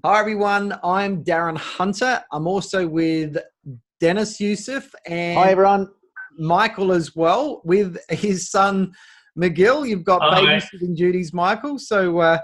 Hi everyone, I'm Darren Hunter. I'm also with Deniz Yusuf and Hi everyone. Michael as well with his son McGill. You've got Hi. babysitting duties, Michael. So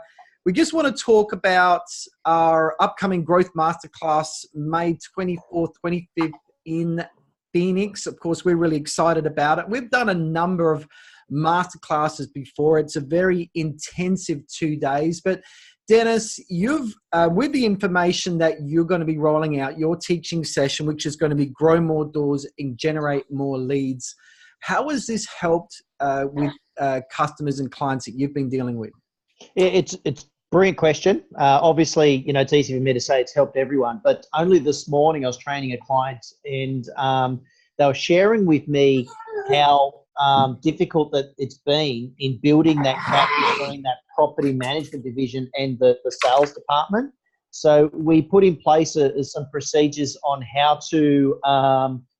we just want to talk about our upcoming Growth Masterclass, May 24th, 25th in Phoenix. Of course, we're really excited about it. We've done a number of masterclasses before. It's a very intensive 2 days, but Deniz, you've with the information that you're going to be rolling out, your teaching session, which is going to be grow more doors and generate more leads. How has this helped with customers and clients that you've been dealing with? It's a brilliant question. Obviously, it's easy for me to say it's helped everyone, but only this morning I was training a client and they were sharing with me how difficult that it's been in building that gap between that property management division and the sales department. So we put in place some procedures on how to,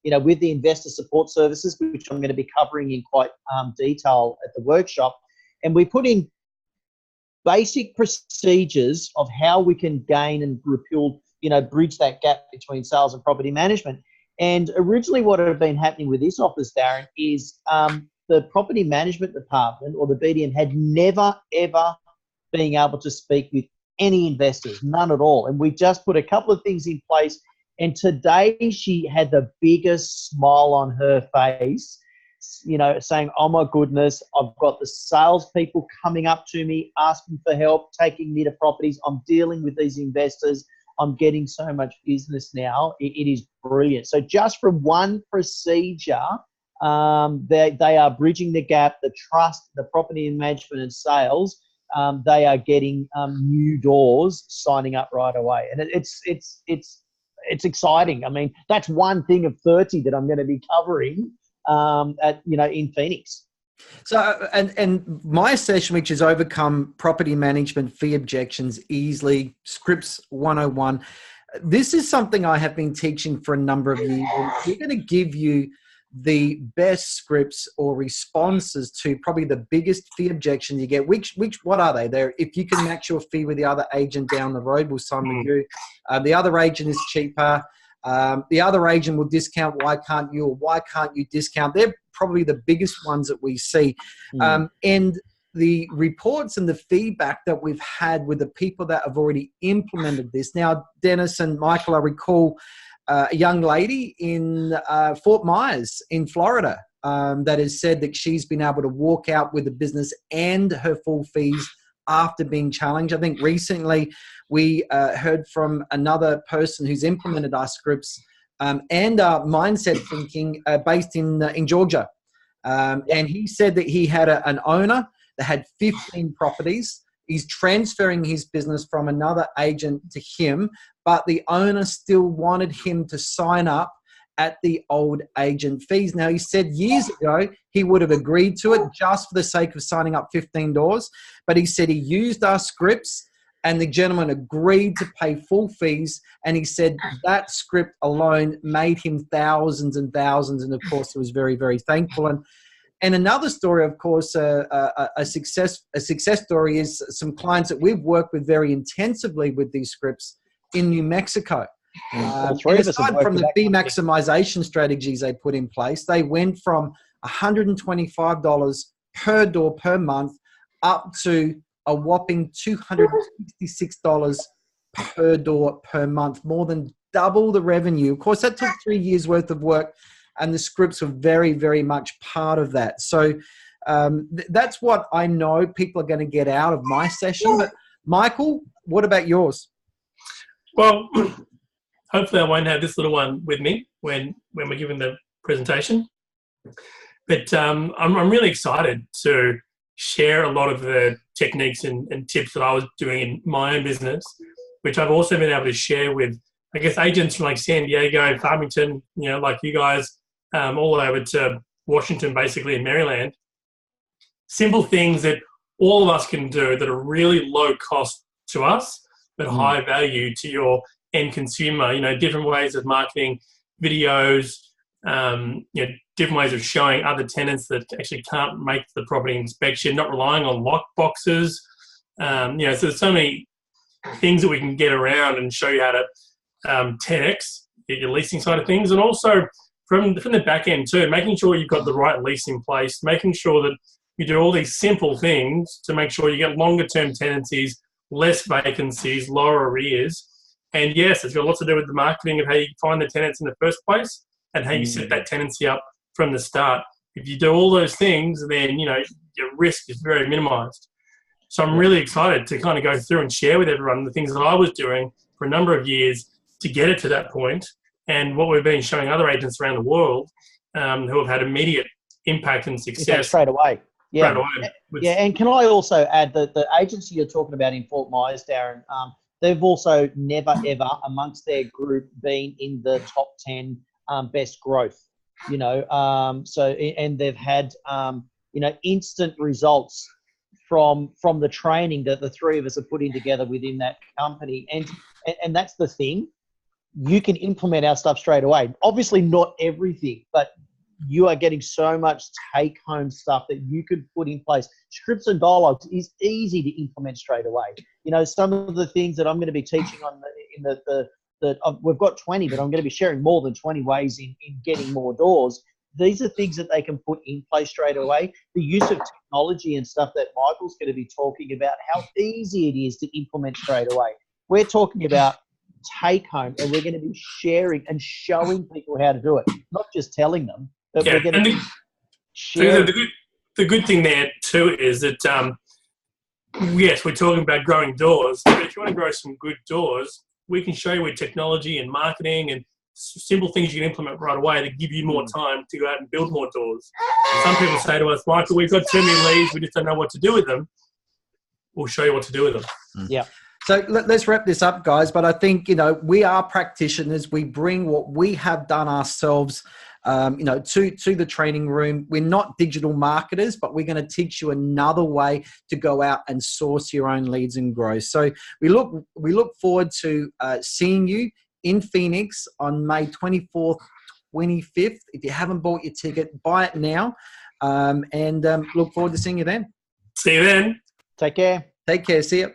with the investor support services, which I'm going to be covering in quite detail at the workshop. And we put in basic procedures of how we can gain and bridge that gap between sales and property management. And originally what had been happening with this office, Darren, is the property management department or the BDM had never, ever been able to speak with any investors, none at all. And we just put a couple of things in place. And today she had the biggest smile on her face, saying, oh my goodness, I've got the salespeople coming up to me, asking for help, taking me to properties. I'm dealing with these investors. I'm getting so much business now. It is brilliant. So just from one procedure, they are bridging the gap, the trust, the property management and sales. They are getting new doors signing up right away. And it's exciting. I mean, that's one thing of 30 that I'm going to be covering in Phoenix. So, and my session, which is overcome property management fee objections easily, scripts 101. This is something I have been teaching for a number of years. We're going to give you the best scripts or responses to probably the biggest fee objections you get. What are they? They're, if you can match your fee with the other agent down the road, we'll sign with you. The other agent is cheaper. The other agent will discount. Why can't you? Or why can't you discount? They're probably the biggest ones that we see. And the reports and the feedback that we've had with the people that have already implemented this. Now, Deniz and Michael, I recall a young lady in Fort Myers in Florida that has said that she's been able to walk out with the business and her full fees after being challenged. I think recently we heard from another person who's implemented our scripts and our mindset thinking based in Georgia. And he said that he had an owner that had 15 properties. He's transferring his business from another agent to him, but the owner still wanted him to sign up at the old agent fees. Now, he said years ago he would have agreed to it just for the sake of signing up 15 doors, but he said he used our scripts and the gentleman agreed to pay full fees, and he said that script alone made him thousands and thousands, and of course he was very, very thankful. And another story, of course, a success story is some clients that we've worked with very intensively with these scripts in New Mexico. And aside from the fee maximization strategies they put in place, they went from $125 per door per month up to a whopping $266 per door per month, more than double the revenue. Of course, that took 3 years worth of work, and the scripts were very, very much part of that. So that's what I know people are going to get out of my session. But Michael, what about yours? Well, hopefully I won't have this little one with me when we're giving the presentation. But I'm really excited to share a lot of the techniques and tips that I was doing in my own business, which I've also been able to share with, I guess, agents from like San Diego, Farmington, like you guys, all over to Washington, basically in Maryland. Simple things that all of us can do that are really low cost to us, but high value to your end consumer. Different ways of marketing, videos, different ways of showing other tenants that actually can't make the property inspection, not relying on lock boxes. So there's so many things that we can get around and show you how to 10x your leasing side of things, and also from the back end too, making sure you've got the right lease in place, making sure that you do all these simple things to make sure you get longer term tenancies, less vacancies, lower arrears. And yes, it's got lots to do with the marketing of how you find the tenants in the first place and how you set that tenancy up from the start. If you do all those things, then your risk is very minimized. So I'm really excited to kind of go through and share with everyone the things that I was doing for a number of years to get it to that point, and what we've been showing other agents around the world who have had immediate impact and success straight away. Yeah. Straight away. And can I also add that the agency you're talking about in Fort Myers, Darren, they've also never, ever amongst their group been in the top 10 best growth, and they've had, instant results from the training that the three of us are putting together within that company. And that's the thing. You can implement our stuff straight away. Obviously not everything, but you are getting so much take-home stuff that you could put in place. Scripts and dialogues is easy to implement straight away. Some of the things that I'm going to be teaching on we've got 20, but I'm going to be sharing more than 20 ways in getting more doors. These are things that they can put in place straight away. The use of technology and stuff that Michael's going to be talking about, how easy it is to implement straight away. We're talking about take home, and we're going to be sharing and showing people how to do it, not just telling them, but we're going to be sharing. The good thing there too is that, yes, we're talking about growing doors, but if you want to grow some good doors, we can show you with technology and marketing and simple things you can implement right away that give you more time to go out and build more doors. Some people say to us, Michael, we've got too many leads, we just don't know what to do with them. We'll show you what to do with them. Yeah. So let's wrap this up, guys. But I think, we are practitioners. We bring what we have done ourselves, to the training room. We're not digital marketers, but we're going to teach you another way to go out and source your own leads and grow. So we look forward to seeing you in Phoenix on May 24th, 25th. If you haven't bought your ticket, buy it now, and look forward to seeing you then. See you then. Take care. Take care. See you.